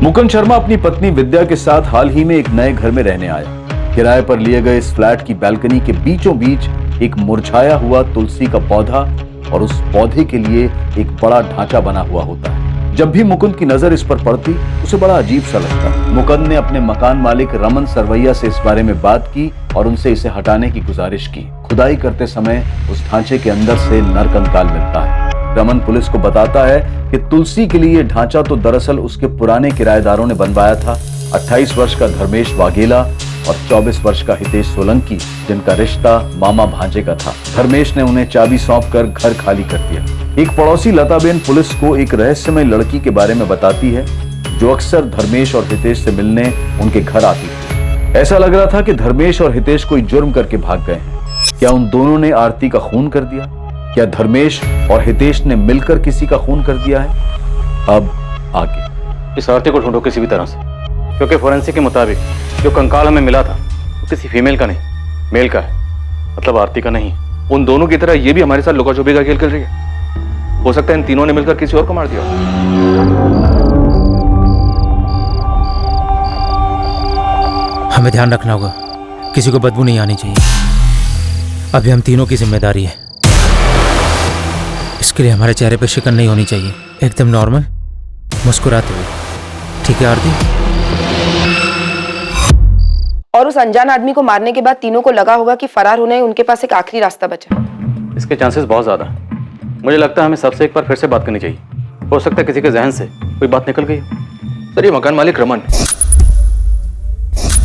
मुकुंद शर्मा अपनी पत्नी विद्या के साथ हाल ही में एक नए घर में रहने आया। किराए पर लिए गए इस फ्लैट की बालकनी के बीचों बीच एक मुरझाया हुआ तुलसी का पौधा और उस पौधे के लिए एक बड़ा ढांचा बना हुआ होता है। जब भी मुकुंद की नजर इस पर पड़ती उसे बड़ा अजीब सा लगता। मुकुंद ने अपने मकान मालिक रमन सरवैया से इस बारे में बात की और उनसे इसे हटाने की गुजारिश की। खुदाई करते समय उस ढांचे के अंदर से नरकंकाल मिलता है। रमन पुलिस को बताता है कि तुलसी के लिए ढांचा तो दरअसल उसके पुराने किराएदारों ने बनवाया था। 28 वर्ष का धर्मेश वाघेला और 24 वर्ष का हितेश सोलंकी, जिनका रिश्ता मामा भांजे का था। धर्मेश ने उन्हें चाबी सौंप कर घर खाली कर दिया। एक पड़ोसी लताबेन पुलिस को एक रहस्यमय लड़की के बारे में बताती है जो अक्सर धर्मेश और हितेश से मिलने उनके घर आती थी। ऐसा लग रहा था कि धर्मेश और हितेश कोई जुर्म करके भाग गए हैं। क्या उन दोनों ने आरती का खून कर दिया? क्या धर्मेश और हितेश ने मिलकर किसी का खून कर दिया है? अब आगे इस आरती को ढूंढो किसी भी तरह से, क्योंकि फोरेंसिक के मुताबिक जो कंकाल हमें मिला था वो किसी फीमेल का नहीं, मेल का है। मतलब आरती का नहीं। उन दोनों की तरह ये भी हमारे साथ लुका छुपी का खेल खेल रही है। हो सकता है इन तीनों ने मिलकर किसी और को मार दिया। हमें ध्यान रखना होगा, किसी को बदबू नहीं आनी चाहिए। अभी हम तीनों की जिम्मेदारी है। इसके लिए हमारे चेहरे पे शिकन नहीं होनी चाहिए, एकदम नॉर्मल मुस्कुराते हुए। ठीक है आरती? और उस अनजान आदमी को मारने के बाद तीनों को लगा होगा कि फरार होने उनके पास एक आखिरी रास्ता बचा। इसके चांसेस बहुत ज्यादा है। मुझे लगता है हमें सबसे एक बार फिर से बात करनी चाहिए। हो सकता है किसी के जहन से कोई बात निकल गई। सर, ये मकान मालिक रमन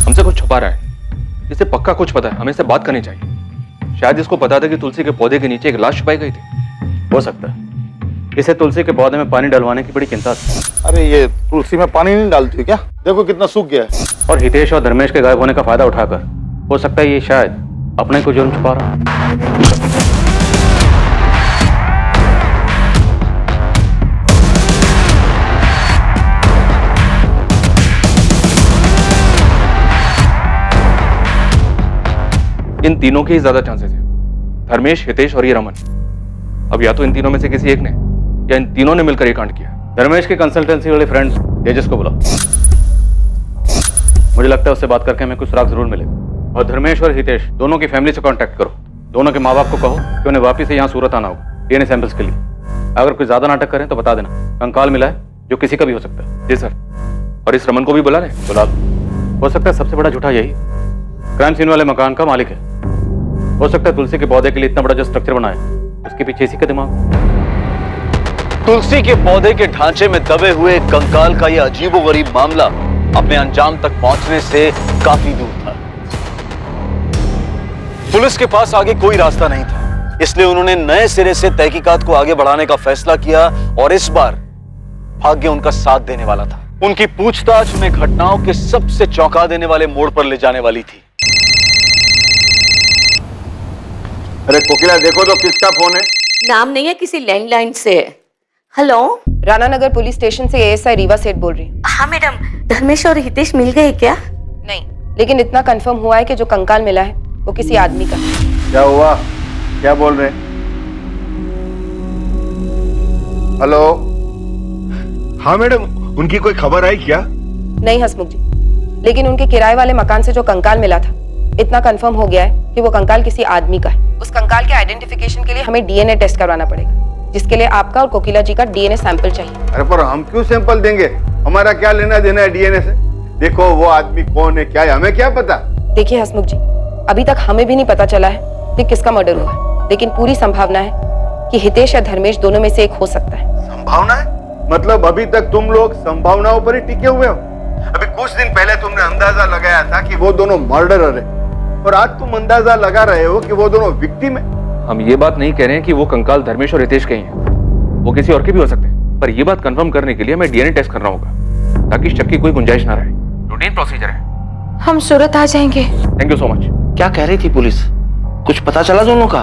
हमसे कुछ छुपा रहा है। इसे पक्का कुछ पता है, हमें इससे बात करनी चाहिए। शायद इसको पता था कि तुलसी के पौधे के नीचे एक लाश छुपाई गई थी। हो सकता है इसे तुलसी के पौधे में पानी डलवाने की बड़ी चिंता थी। अरे ये तुलसी में पानी नहीं डालती क्या? देखो कितना सूख गया है। और हितेश और धर्मेश के गायब होने का फायदा उठाकर हो सकता है ये शायद अपने को जुर्म छुपा रहा है। इन तीनों के ही ज्यादा चांसेस हैं, धर्मेश, हितेश और ये रमन। अब या तो इन तीनों में से किसी एक ने या इन तीनों ने मिलकर ये कांड किया। धर्मेश के कंसल्टेंसी वाले फ्रेंड तेजस को बुलाओ। मुझे लगता है उससे बात करके हमें कुछ सुराग जरूर मिलेगा। और धर्मेश और हितेश दोनों की फैमिली से कांटेक्ट करो। दोनों के माँ बाप को कहो कि उन्हें वापिस से यहाँ सूरत आना होगा डीएनए सैंपल्स के लिए। अगर कोई ज्यादा नाटक करें तो बता देना। कंकाल मिला है जो किसी का भी हो सकता है। जी सर। और इस रमन को भी बुला रहे? बुला लो। हो सकता है सबसे बड़ा झूठा यही क्राइम सीन वाले मकान का मालिक है। हो सकता है तुलसी के पौधे के लिए इतना बड़ा जो स्ट्रक्चर बनाया उसके पीछे इसी का दिमाग। तुलसी के पौधे के ढांचे में दबे हुए कंकाल का यह अजीबोगरीब मामला अपने अंजाम तक पहुंचने से काफी दूर था। पुलिस के पास आगे कोई रास्ता नहीं था, इसलिए उन्होंने नए सिरे से तहकीकात को आगे बढ़ाने का फैसला किया और इस बार भाग्य उनका साथ देने वाला था। उनकी पूछताछ उन्हें घटनाओं के सबसे चौंका देने वाले मोड़ पर ले जाने वाली थी। अरे कोकिला, देखो तो किसका फोन है? नाम नहीं है, किसी लैंडलाइन से है। हेलो, राणा नगर पुलिस स्टेशन से एएसआई रीवा सेठ बोल रही हूँ। हाँ मैडम, धर्मेश और हितेश मिल गए क्या? नहीं, लेकिन इतना कंफर्म हुआ है कि जो कंकाल मिला है वो किसी आदमी का है। क्या हुआ? क्या बोल रहे? हेलो। हाँ मैडम, उनकी कोई खबर आई क्या? नहीं हसमुख जी, लेकिन उनके किराए वाले मकान से जो कंकाल मिला था इतना कंफर्म हो गया है कि वो कंकाल किसी आदमी का है। उस कंकाल के आइडेंटिफिकेशन के लिए हमें डीएनए टेस्ट करवाना पड़ेगा, जिसके लिए आपका और कोकिला जी का डीएनए सैंपल चाहिए। अरे पर हम क्यों सैंपल देंगे? हमारा क्या लेना देना है डीएनए से? देखो वो आदमी कौन है, क्या है, हमें क्या पता? देखिए हसमुख जी, अभी तक हमें भी नहीं पता चला है कि किसका मर्डर हुआ है, लेकिन पूरी संभावना है कि हितेश या धर्मेश दोनों में से एक हो सकता है। संभावना है? मतलब अभी तक तुम लोग संभावनाओं पर ही टिके हुए हो? अभी कुछ दिन पहले तुमने अंदाजा लगाया था कि वो दोनों मर्डरर है और आज तुम अंदाजा लगा रहे हो कि वो दोनों विक्टिम है। हम ये बात नहीं कह रहे हैं कि वो कंकाल धर्मेश और हितेश के ही हैं, वो किसी और के भी हो सकते हैं, पर ये बात कंफर्म करने के लिए हमें डीएनए टेस्ट करना होगा ताकि शक की कोई गुंजाइश ना रहे। रूटीन प्रोसीजर है। हम सूरत आ जाएंगे। Thank you so much. क्या कह रही थी पुलिस? कुछ पता चला दोनों का?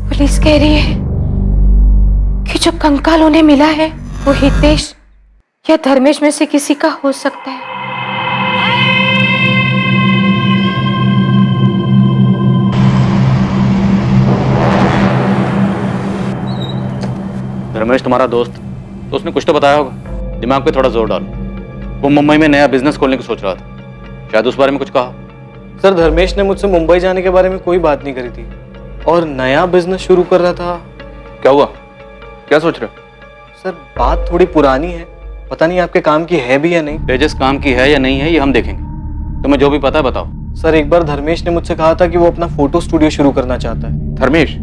पुलिस कह रही है कि जो कंकाल उन्हें मिला है वो हितेश या धर्मेश में से किसी का हो सकता है। धर्मेश तुम्हारा दोस्त, तो उसने कुछ तो बताया होगा। दिमाग पे थोड़ा जोर डालो। वो मुंबई में नया बिजनेस खोलने की सोच रहा था, शायद उस बारे में कुछ कहा। सर धर्मेश ने मुझसे मुंबई जाने के बारे में कोई बात नहीं करी थी और नया बिजनेस शुरू कर रहा था। क्या हुआ, क्या सोच रहे हो? सर बात थोड़ी पुरानी है, पता नहीं आपके काम की है भी या नहीं। तेजस काम की है या नहीं है ये हम देखेंगे, तुम्हें जो भी पता है बताओ। सर एक बार धर्मेश ने मुझसे कहा था कि वो अपना फोटो स्टूडियो शुरू करना चाहता है। Dharmesh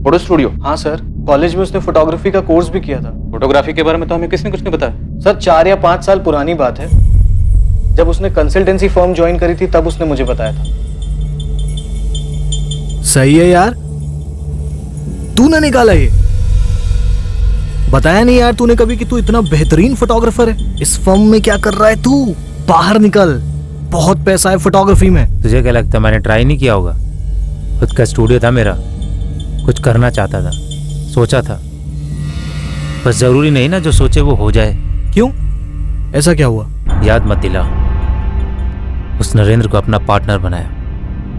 photo studio? हाँ सर, कॉलेज में उसने फोटोग्राफी का कोर्स भी किया था। फोटोग्राफी के बारे में तो हमें किसने कुछ नहीं बताया। सर 4 या 5 साल पुरानी बात है, जब उसने कंसल्टेंसी फर्म ज्वाइन करी थी तब उसने मुझे बताया था। सही है यार, तूने निकाला ये, बताया नहीं यार तूने कभी कि तू इतना बेहतरीन फोटोग्राफर है। इस फर्म में क्या कर रहा है तू? बाहर निकल, बहुत पैसा है फोटोग्राफी में। तुझे क्या लगता है मैंने ट्राई नहीं किया होगा? खुद का स्टूडियो था मेरा, कुछ करना चाहता था, सोचा था, बस जरूरी नहीं ना जो सोचे वो हो जाए। क्यों, ऐसा क्या हुआ? याद मत दिला। उस नरेंद्र को अपना पार्टनर बनाया,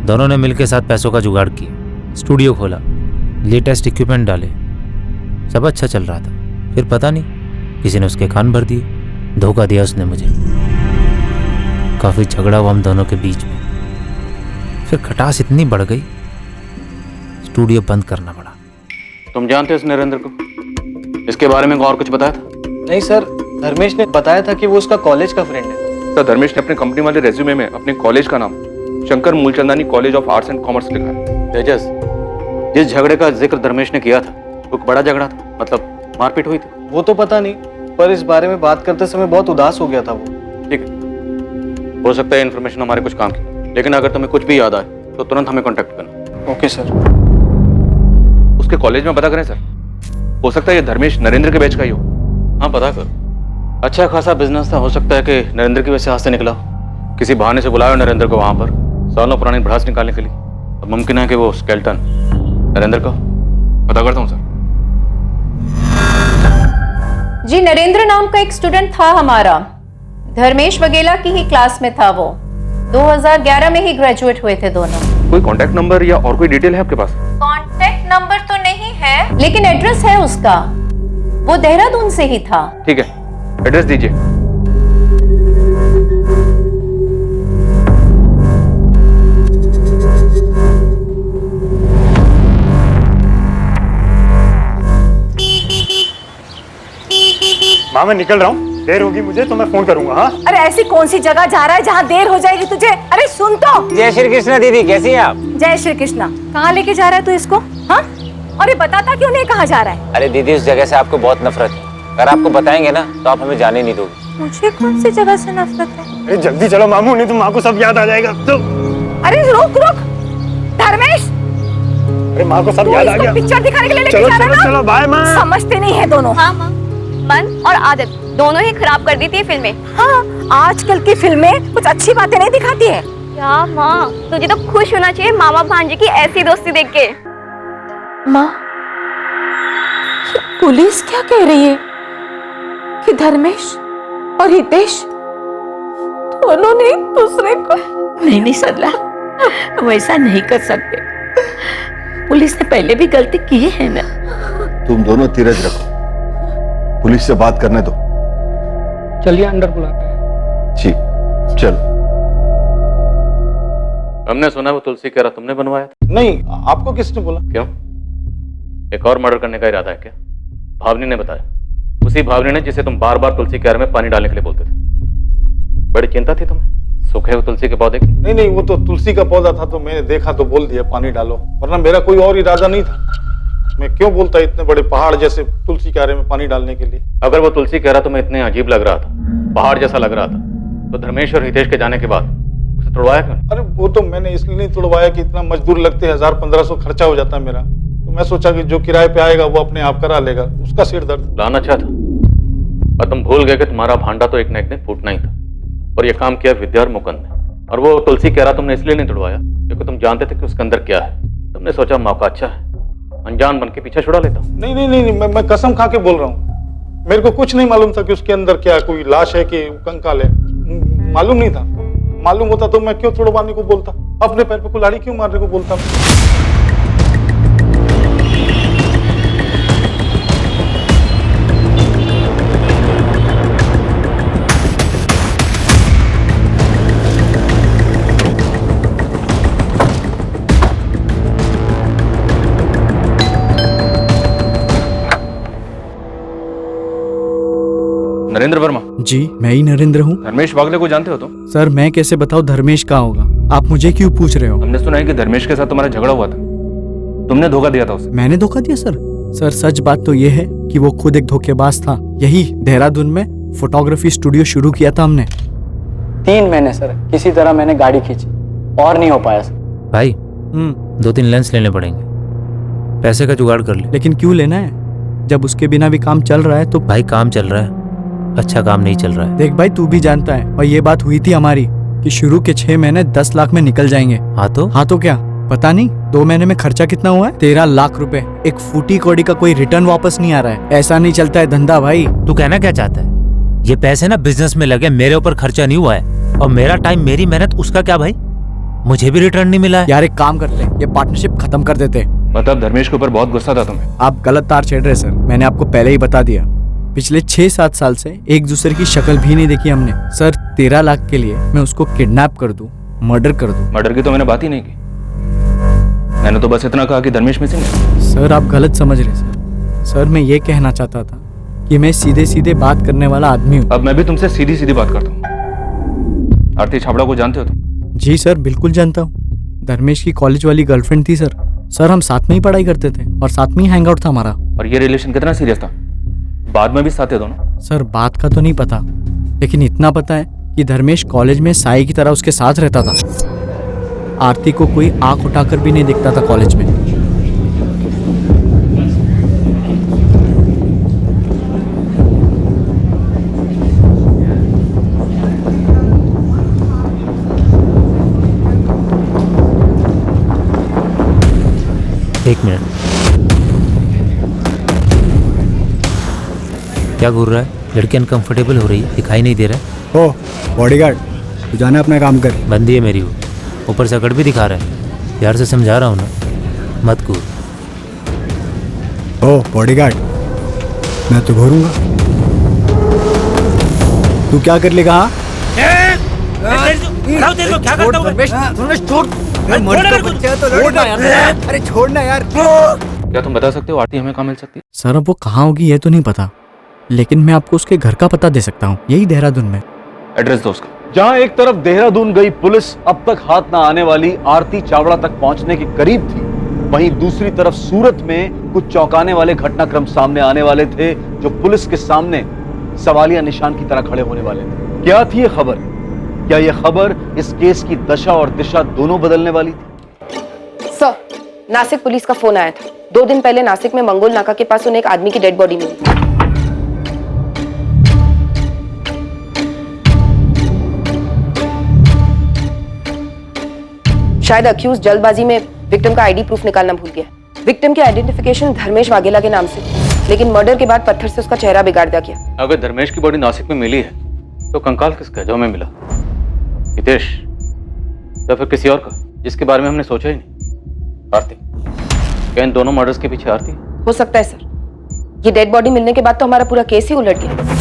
दोनों ने मिलकर साथ पैसों का जुगाड़ किया, स्टूडियो खोला, लेटेस्ट इक्विपमेंट डाले, सब अच्छा चल रहा था। फिर पता नहीं किसी ने उसके कान भर दिए, धोखा दिया उसने मुझे। काफी झगड़ा हुआ हम दोनों के बीच में, फिर खटास इतनी बढ़ गई स्टूडियो बंद करना पड़ा। तुम जानते हो इस नरेंद्र को? इसके बारे में और कुछ बताया था? नहीं सर, धर्मेश ने बताया था कि वो उसका कॉलेज का फ्रेंड है। सर धर्मेश ने अपने कंपनी वाले रेज्यूमे में अपने कॉलेज का नाम Shankar Moolchandani college of arts and commerce लिखा है। तेजस, जिस झगड़े का जिक्र धर्मेश ने किया था वो एक बड़ा झगड़ा था, मतलब मारपीट हुई थी? वो तो पता नहीं, पर इस बारे में बात करते समय बहुत उदास हो गया था वो। ठीक है, हो सकता है इन्फॉर्मेशन हमारे कुछ काम की, लेकिन अगर तुम्हें कुछ भी याद आए तो तुरंत हमें कांटेक्ट करना। Okay sir. उसके कॉलेज में पता करें सर, हो सकता है ये धर्मेश नरेंद्र के बैच का ही हो। हाँ पता करो, अच्छा खासा बिजनेस था, हो सकता है कि नरेंद्र की वजह से हाथ से निकला हो। किसी बहाने से बुलाया नरेंद्र को वहां पर सालों पुरानी भड़ास निकालने के लिए। अब मुमकिन है कि वो स्केल्टन नरेंद्र का। पता करता हूँ सर। जी नरेंद्र नाम का एक स्टूडेंट था हमारा, धर्मेश वगेला की ही क्लास में था वो। 2011 में ही ग्रेजुएट हुए थे दोनों। कोई कांटेक्ट नंबर या और कोई डिटेल है आपके पास? कांटेक्ट नंबर तो नहीं है, लेकिन एड्रेस है उसका। वो देहरादून से ही था। ठीक है, एड्रेस दीजिए। माँ मैं निकल रहा हूँ, देर होगी मुझे तो मैं फोन करूंगा। हाँ अरे ऐसी कौन सी जगह जा रहा है जहाँ देर हो जाएगी तुझे? अरे सुन तो। जय श्री कृष्ण दीदी, कैसी हैं आप? जय श्री कृष्णा। कहाँ लेके जा रहा है तू इसको? हाँ, अरे बताता क्यों नहीं कहाँ जा रहा है? अरे दीदी उस जगह से आपको बहुत नफरत है, अगर आपको बताएंगे ना तो आप हमें जाने नहीं दोगे। मुझे कौन सी जगह से नफरत है? अरे जल्दी चलो मामू, नहीं तो माँ को सब याद आ जाएगा। तो अरे रुक रुक धर्मेश, अरे माँ को सब याद आ गया। पिक्चर दिखाने के लिए लेके चलो जा रहा है ना? चलो बाय माँ। समझते नहीं है दोनों। हाँ माँ, मन और आदत दोनों ही खराब कर दी थी फिल्में। हाँ, आजकल की फिल्में कुछ अच्छी बातें नहीं दिखाती है। क्या माँ, तुझे तो खुश होना चाहिए मामा भांजे की ऐसी दोस्ती देख के। माँ, पुलिस क्या कह रही है कि धर्मेश और हितेश दोनों ने एक दूसरे को? नहीं सरला, वैसा नहीं कर सकते। पुलिस ने पहले भी गलती की है ना। तुम दोनों धीरज रखो, पुलिस से बात करने दो। चलिए अंदर बुला। जी चलो। हमने सुना वो तुलसी कह रहा तुमने बनवाया था? नहीं, आपको किसने बोला? क्यों, एक और मर्डर करने का इरादा है क्या? भावनी ने बताया, उसी भावनी ने जिसे तुम बार बार तुलसी के में पानी डालने के लिए बोलते थे। बड़ी चिंता थी तुम्हें सूखे हुए तुलसी के पौधे की? नहीं, वो तो तुलसी का पौधा था तो मैंने देखा तो बोल दिया पानी डालो, वरना मेरा कोई और इरादा नहीं था। मैं क्यों बोलता इतने बड़े पहाड़ जैसे तुलसी के में पानी डालने के लिए? अगर वो तुलसी कह रहा तुम्हें इतने अजीब लग रहा था, पहाड़ जैसा लग रहा था, तो धर्मेश और हितेश के जाने के बाद उसे तोड़वाया क्यों? अरे वो तो मैंने इसलिए नहीं तोड़वाया कि इतना मजदूर लगते 1000-1500 खर्चा हो जाता मेरा, तो मैं सोचा कि जो किराए पे आएगा वो अपने आप करा लेगा, उसका सिर दर्द। प्लान अच्छा था, पर तुम भूल गए कि तुम्हारा भांडा तो एक न एक दिन फूटना ही था, और ये काम किया विद्या और मुकुंद ने। और वो तुलसी कह रहा तुमने इसलिए नहीं तोड़वाया क्योंकि तुम जानते थे कि उसके अंदर क्या है। तुमने सोचा मौका अच्छा है, अनजान बन के पीछे छुड़ा लेता हूँ। नहीं, मैं कसम खा के बोल रहा हूँ, मेरे को कुछ नहीं मालूम था कि उसके अंदर क्या, कोई लाश है कि कंकाल है, मालूम नहीं था। मालूम होता तो मैं क्यों तोड़वाने को बोलता, अपने पैर पे कुल्हाड़ी क्यों मारने को बोलता। नरेंद्र वर्मा। जी मैं ही नरेंद्र हूँ। धर्मेश वागले को जानते हो तुम? सर मैं कैसे बताऊँ धर्मेश कहाँ होगा, आप मुझे क्यों पूछ रहे हो? हमने सुना है कि धर्मेश के साथ तुम्हारा झगड़ा हुआ था, तुमने धोखा दिया था उसे। मैंने धोखा दिया सर? सर सच बात तो ये है कि वो खुद एक धोखेबाज था। यही देहरादून में फोटोग्राफी स्टूडियो शुरू किया था हमने। 3 महीने सर किसी तरह मैंने गाड़ी खींची और नहीं हो पाया सर। भाई 2-3 लेंस लेने पड़ेंगे, पैसे का जुगाड़ कर ले। लेकिन क्यों लेना है जब उसके बिना भी काम चल रहा है? तो भाई काम चल रहा है, अच्छा काम नहीं चल रहा है। देख भाई तू भी जानता है, और ये बात हुई थी हमारी कि शुरू के 6 महीने 10 लाख में निकल जाएंगे। हाँ तो क्या पता नहीं 2 महीने में खर्चा कितना हुआ है? 13 लाख रुपए। एक फूटी कौड़ी का कोई रिटर्न वापस नहीं आ रहा है। ऐसा नहीं चलता है धंधा भाई। तू कहना क्या चाहता है? ये पैसे ना बिजनेस में लगे, मेरे ऊपर खर्चा नहीं हुआ है, और मेरा टाइम मेरी मेहनत, उसका क्या भाई? मुझे भी रिटर्न नहीं मिला है। यार एक काम करते, ये पार्टनरशिप खत्म कर देते। मतलब धर्मेश के ऊपर बहुत गुस्सा था तुम्हें? आप गलत तार छेड़ रहे सर, मैंने आपको पहले ही बता दिया। पिछले 6-7 साल से एक दूसरे की शक्ल भी नहीं देखी हमने। सर 13 लाख के लिए मैं उसको किडनैप कर दूं, मर्डर कर दूं? मर्डर की तो मैंने बात ही नहीं की, मैंने तो बस इतना कहा कि धर्मेश मिसिंग है। सर आप गलत समझ रहे सर। सर मैं ये कहना चाहता था कि मैं सीधे सीधे बात करने वाला आदमी हूँ। अब मैं भी तुमसे सीधी सीधी बात करता हूँ। आरती छाबड़ा को जानते हो तुम? जी सर बिल्कुल जानता हूँ। धर्मेश की कॉलेज वाली गर्लफ्रेंड थी सर। सर हम साथ में ही पढ़ाई करते थे और साथ में ही हैंग आउट था हमारा। और ये रिलेशन कितना सीरियस था? बाद में भी साथ थे दोनों? सर बात का तो नहीं पता, लेकिन इतना पता है कि धर्मेश कॉलेज में साई की तरह उसके साथ रहता था। आरती को कोई आंख उठाकर भी नहीं दिखता था कॉलेज में। एक मिनट, क्या घूर रहा है? लड़की अनकंफर्टेबल हो रही है, दिखाई नहीं दे रहा है। ओ बॉडीगार्ड, तू जाना अपना काम कर। बंदी है मेरी वो, ऊपर से अकड़ भी दिखा रहा है। प्यार से समझा रहा हूँ ना, मत घूर। ओ बॉडीगार्ड, मैं तो घूरूंगा, तू क्या कर लेगा? अरे छोड़ना यार। क्या तुम बता सकते हो आरती हमें कहाँ मिल सकती है? सर अब वो कहाँ होगी ये तो नहीं पता, लेकिन मैं आपको उसके घर का पता दे सकता हूँ, यही देहरादून में। एड्रेस दो उसका। जहां एक तरफ देहरादून गई पुलिस अब तक हाथ ना आने वाली आरती चावड़ा तक पहुंचने के करीब थी, वहीं दूसरी तरफ सूरत में कुछ चौंकाने वाले घटनाक्रम सामने आने वाले थे जो पुलिस के सामने सवालिया निशान की तरह खड़े होने वाले थे। क्या थी ये खबर? क्या यह खबर इस केस की दशा और दिशा दोनों बदलने वाली थी? सर, नासिक पुलिस का फोन आया था। 2 दिन पहले नासिक में मंगोल नाका के पास उन्हें एक आदमी की डेड बॉडी मिली। शायद अक्यूज जल्दबाजी में विक्टिम का आईडी प्रूफ निकालना भूल गया। विक्टिम की आइडेंटिफिकेशन धर्मेश वाघेला के नाम से, लेकिन मर्डर के बाद पत्थर से उसका चेहरा बिगाड़ दिया गया। अगर धर्मेश की बॉडी नासिक में मिली है तो कंकाल किसका जो हमें मिला? हितेश या फिर किसी और का जिसके बारे में हमने सोचा ही नहीं? आरती, क्या इन दोनों मर्डर्स के पीछे आरती? हो सकता है सर। ये डेड बॉडी मिलने के बाद तो हमारा पूरा केस ही उलट गया।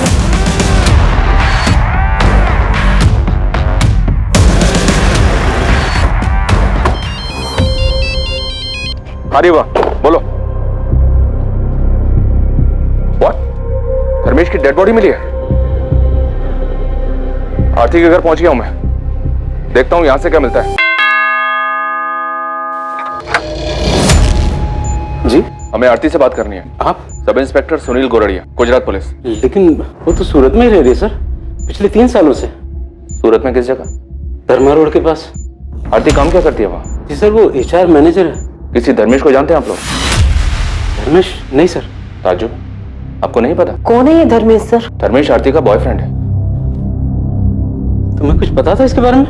अरे वाह, बोलो। व्हाट? धर्मेश की डेड बॉडी मिली है? आरती के घर पहुंच गया हूं मैं, देखता हूं यहां से क्या मिलता है। जी, हमें आरती से बात करनी है। आप? Sub inspector Sunil Goradiya, Gujarat police. लेकिन वो तो सूरत में ही रह रही है सर, पिछले 3 सालों से। सूरत में किस जगह? धर्मा रोड के पास। आरती काम क्या करती है वहाँ? जी सर, वो HR मैनेजर है। किसी धर्मेश को जानते हैं आप लोग? धर्मेश? नहीं सर। ताजुब, आपको नहीं पता? कौन है ये धर्मेश सर? धर्मेश आरती का बॉयफ्रेंड है। तुम्हें कुछ पता था इसके बारे में?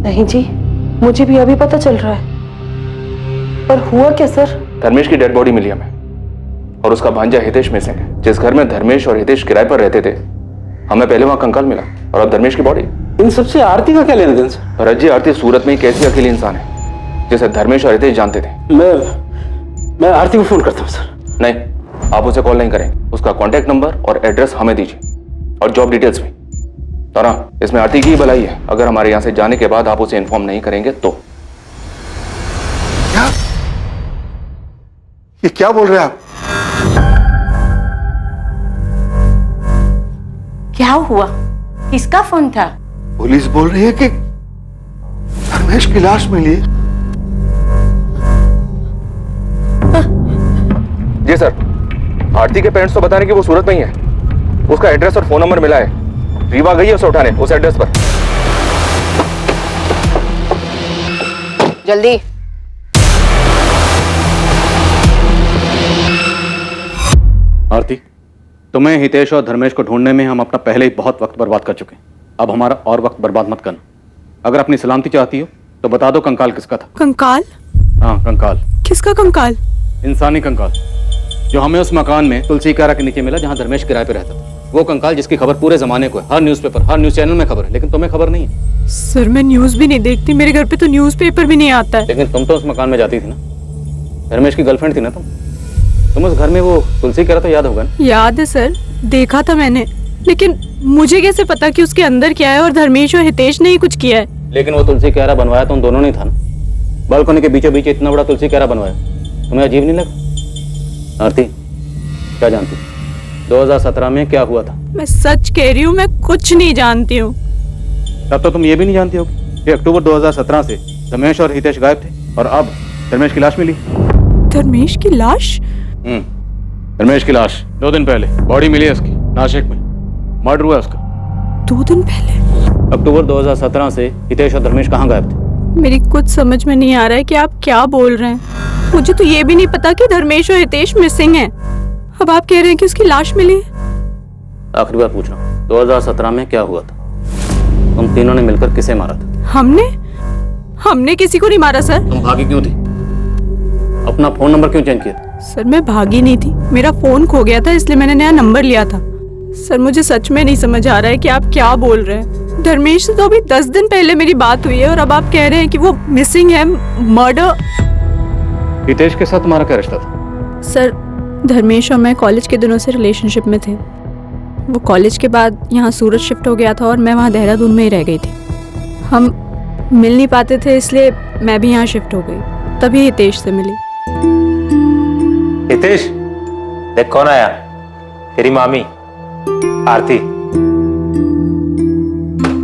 नहीं जी, मुझे भी अभी पता चल रहा है। पर हुआ क्या सर? धर्मेश की डेड बॉडी मिली हमें, और उसका भांजा हितेश मिसिंग है। जिस घर में धर्मेश और हितेश किराए पर रहते थे, हमें पहले वहां कंकाल मिला, और अब धर्मेश की बॉडी। इन सबसे आरती का क्या लेना देना सर? भरत जी, आरती सूरत में एक ऐसी अकेली इंसान है जिसे धर्मेश और हितेश जानते थे। मैं आरती को फोन करता हूँ सर। नहीं, आप उसे कॉल नहीं करेंगे। उसका कॉन्टैक्ट नंबर और एड्रेस हमें दीजिए, और जॉब डिटेल्स भी। तो ना, इसमें आरती की ही भलाई है। अगर हमारे यहाँ से जाने के बाद आप उसे इन्फॉर्म नहीं करेंगे तो। क्या? ये क्या बोल रहे हैं आप? क्या हुआ? किसका फोन था? पुलिस बोल रही है कि धर्मेश की लाश मिली है। जी सर, आरती के पेरेंट्स तो बता रहे कि वो सूरत में ही है। उसका एड्रेस और फोन नंबर मिला है। रीवा गई है उसे उठाने उस एड्रेस पर। जल्दी। आरती, तुम्हें हितेश और धर्मेश को ढूंढने में हम अपना पहले ही बहुत वक्त बर्बाद कर चुके हैं। अब हमारा और वक्त बर्बाद मत करना। अगर अपनी सलामती चाहती हो तो बता दो कंकाल किसका था। कंकाल? हाँ, कंकाल। किसका कंकाल? इंसानी कंकाल, जो हमें उस मकान में तुलसी कारा के नीचे मिला जहाँ धर्मेश किराए पे रहता था। वो कंकाल जिसकी खबर पूरे जमाने को है, हर न्यूज़पेपर, हर न्यूज़ चैनल में खबर है, लेकिन तुम्हें खबर नहीं है। सर मैं न्यूज़ भी नहीं देखती, मेरे घर पे तो न्यूज़पेपर भी नहीं आता है। लेकिन तुम तो उस मकान में जाती थी ना, धर्मेश की गर्लफ्रेंड थी ना तुम उस घर में वो तुलसी कारा तो याद होगा ना? याद है सर, देखा था मैंने, लेकिन मुझे कैसे पता कि उसके अंदर क्या है और धर्मेश और हितेश ने ही कुछ किया है। लेकिन वो तुलसी कारा बनवाया तो उन दोनों ने था ना। बालकनी के बीचों बीच इतना बड़ा तुलसी कारा बनवाया, तुम्हें अजीब नहीं लगा? आरती, क्या जानती 2017 में क्या हुआ था? मैं सच कह रही हूँ, मैं कुछ नहीं जानती हूँ। तब तो तुम ये भी नहीं जानती होगी कि अक्टूबर 2017 से धर्मेश और हितेश गायब थे और अब धर्मेश की लाश मिली। धर्मेश की लाश? धर्मेश की लाश 2 दिन पहले बॉडी मिली है उसकी, नासिक में। मर्डर हुआ उसका 2 दिन पहले। अक्टूबर 2017 से हितेश और धर्मेश कहाँ गायब थे? मेरी कुछ समझ में नहीं आ रहा है कि आप क्या बोल रहे हैं। मुझे तो ये भी नहीं पता कि धर्मेश और हितेश मिसिंग हैं। अब आप कह रहे हैं कि उसकी लाश मिली है। आखिरी बार पूछ रहा हूँ, 2017 में क्या हुआ था? तुम तीनों ने मिलकर किसे मारा था? हमने किसी को नहीं मारा सर। तुम भागी क्यों थी? अपना फोन नंबर क्यों चेंज किया? सर मैं भागी नहीं थी, मेरा फोन खो गया था इसलिए मैंने नया नंबर लिया था। सर मुझे सच में नहीं समझ आ रहा है कि आप क्या बोल रहे हैं। धर्मेश से तो अभी 10 दिन पहले मेरी बात हुई है और अब आप कह रहे हैं कि वो मिसिंग है, मर्डर। हितेश के साथ तुम्हारा क्या रिश्ता था? सर धर्मेश और मैं कॉलेज के दिनों से रिलेशनशिप में थे। वो कॉलेज के बाद यहाँ सूरत शिफ्ट हो गया था और मैं वहाँ देहरादून में ही रह गई थी। हम मिल नहीं पाते थे इसलिए मैं भी यहाँ शिफ्ट हो गई, तभी हितेश से मिली। हितेश, देख कौन आया, तेरी मामी आरती।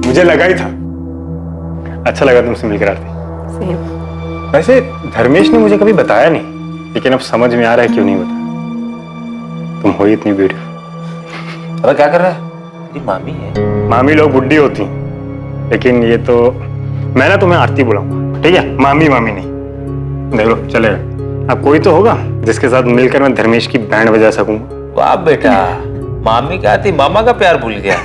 मुझे लगा ही था। अच्छा लगा तुमसे मिलकर आरती। वैसे धर्मेश ने मुझे कभी बताया नहीं, लेकिन अब समझ में आ रहा है क्यों नहीं बताया। तुम हो ही इतनी ब्यूटीफुल। अब क्या कर रहा है? तेरी मामी है। मामी लोग बुड्ढी होती हैं, लेकिन ये तो मैं ना तुम्हें आरती बुलाऊंगा, ठीक है? मामी मामी नहीं। देख लो, चलेगा। अब कोई तो होगा जिसके साथ मिलकर मैं धर्मेश की बैंड बजा सकूंगा। वाह बेटा, मामी क्या थी, मामा का प्यार भूल गया।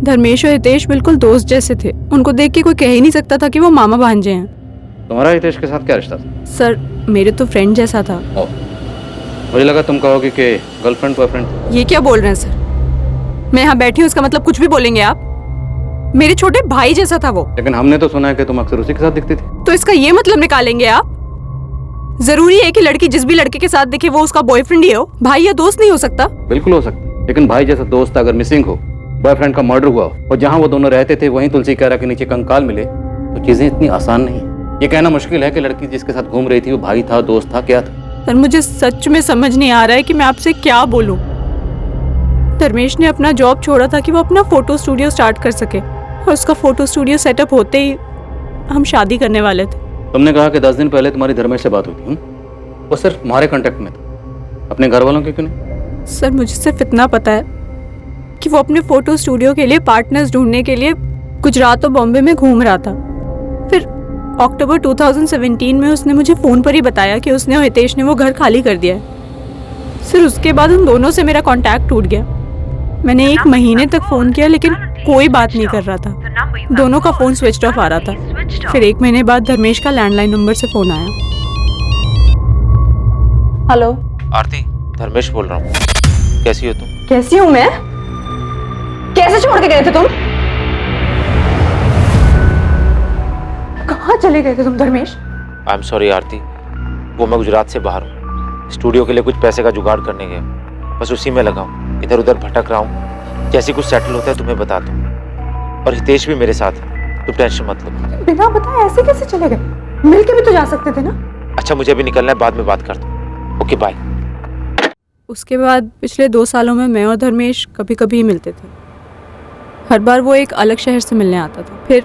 धर्मेश और हितेश बिल्कुल दोस्त जैसे थे, उनको देख के कोई कह ही नहीं सकता था कि वो मामा भांजे हैं। तुम्हारा हितेश के साथ क्या रिश्ता था? सर मेरे तो फ्रेंड जैसा था। मुझे लगा तुम कहोगे कि गर्लफ्रेंड बॉयफ्रेंड। ये क्या बोल रहे हैं सर? मैं यहाँ बैठी हूँ इसका मतलब कुछ भी बोलेंगे आप? मेरे छोटे भाई जैसा था वो। लेकिन हमने तो सुना है कि तुम अक्सर उसी के साथ दिखती थी। तो इसका ये मतलब निकालेंगे आप? जरूरी है कि लड़की जिस भी लड़के के साथ दिखे वो उसका बॉयफ्रेंड ही हो? भाई या दोस्त नहीं हो सकता? बिल्कुल हो सकता, लेकिन भाई जैसा दोस्त अगर मिसिंग हो, बॉयफ्रेंड का मर्डर हुआ और जहाँ वो दोनों रहते थे वहीं तुलसी कारा के नीचे कंकाल मिले, तो चीजें इतनी आसान नहीं है। ये कहना मुश्किल है कि लड़की जिसके साथ घूम रही थी वो भाई था, दोस्त था, क्या था? सर मुझे सच में समझ नहीं आ रहा है कि मैं आपसे क्या बोलूं। धर्मेश ने अपना जॉब छोड़ा था कि वो अपना फोटो स्टूडियो स्टार्ट कर सके, और उसका फोटो स्टूडियो सेटअप होते ही हम शादी करने वाले थे। तुमने कहा कि 10 दिन पहले तुम्हारी धर्मेश से बात हुई थी। वो सिर्फ तुम्हारे कांटेक्ट में था, अपने घर वालों के क्यों नहीं? सर मुझे सिर्फ इतना पता है कि वो अपने फोटो स्टूडियो के लिए पार्टनर्स ढूंढने के लिए गुजरात और बॉम्बे में घूम रहा था। फिर अक्टूबर 2017 में उसने मुझे फ़ोन पर ही बताया कि उसने और हितेश ने वो घर खाली कर दिया है। फिर उसके बाद उन दोनों से मेरा कांटेक्ट टूट गया। मैंने 1 महीने तक फ़ोन किया लेकिन कोई बात नहीं कर रहा था, दोनों का फ़ोन स्विच ऑफ आ रहा था। फिर 1 महीने बाद धर्मेश का लैंडलाइन नंबर से फ़ोन आया। हेलो आरती, धर्मेश बोल रहा हूँ। कैसी हो तुम? कैसी हूँ मैं? कैसे छोड़ के गए थे तुम? कहाँ चले गए थे तुम धर्मेश? आई एम सॉरी आरती, वो मैं गुजरात से बाहर हूँ, स्टूडियो के लिए कुछ पैसे का जुगाड़ करने गया, बस उसी में लगा हूँ, इधर उधर भटक रहा हूँ। जैसे कुछ सेटल होता है तुम्हें बता दूँ। और हितेश भी मेरे साथ है, तुम टेंशन मत लो। बिना बताए ऐसे कैसे चले गए? मिल के भी तो जा सकते थे ना। अच्छा मुझे भी निकलना है, बाद में बात करता हूँ। Okay bye. उसके बाद पिछले 2 सालों में मैं और धर्मेश कभी कभी ही मिलते थे। हर बार वो एक अलग शहर से मिलने आता था। फिर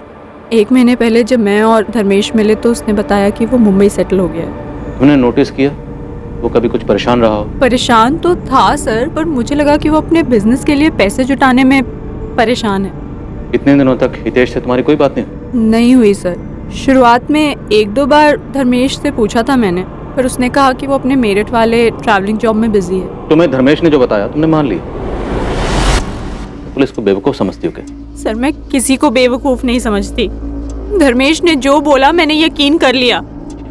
1 महीने पहले जब मैं और धर्मेश मिले तो उसने बताया कि वो मुंबई सेटल हो गया है। तूने नोटिस किया वो कभी कुछ परेशान रहा हो? परेशान तो था सर, पर मुझे लगा कि वो अपने बिजनेस के लिए पैसे जुटाने में परेशान है। इतने दिनों तक हितेश से तुम्हारी कोई बात नहीं हुई सर। शुरुआत में 1-2 बार धर्मेश से पूछा था मैंने, पर उसने कहा कि वो अपने मेरठ वाले ट्रैवलिंग जॉब में बिजी है। तुम्हें धर्मेश ने जो बताया तुमने मान लिया? पुलिस को बेवकूफ समझती हो क्या? सर मैं किसी को बेवकूफ नहीं समझती। धर्मेश ने जो बोला मैंने यकीन कर लिया,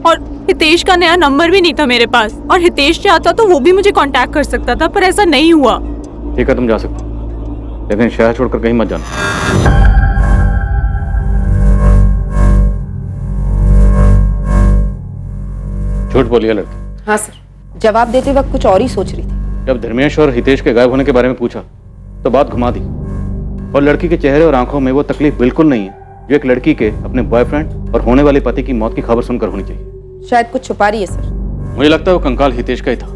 और हितेश का नया नंबर भी नहीं था मेरे पास, और हितेश चाहता तो वो भी मुझे कांटेक्ट कर सकता था, पर ऐसा नहीं हुआ। ठीक है तुम जा सकते हो, लेकिन शहर छोड़कर कहीं मत जाना। झूठ बोली है लड़की। हाँ सर, जवाब देते वक्त कुछ और ही सोच रही थी। जब धर्मेश और हितेश के गायब होने के बारे में पूछा तो बात घुमा दी, और लड़की के चेहरे और आंखों में वो तकलीफ बिल्कुल नहीं है जो एक लड़की के अपने बॉयफ्रेंड और होने वाले पति की मौत की खबर सुनकर होनी चाहिए। शायद कुछ छुपा रही है सर। मुझे लगता है वो कंकाल हितेश का ही था,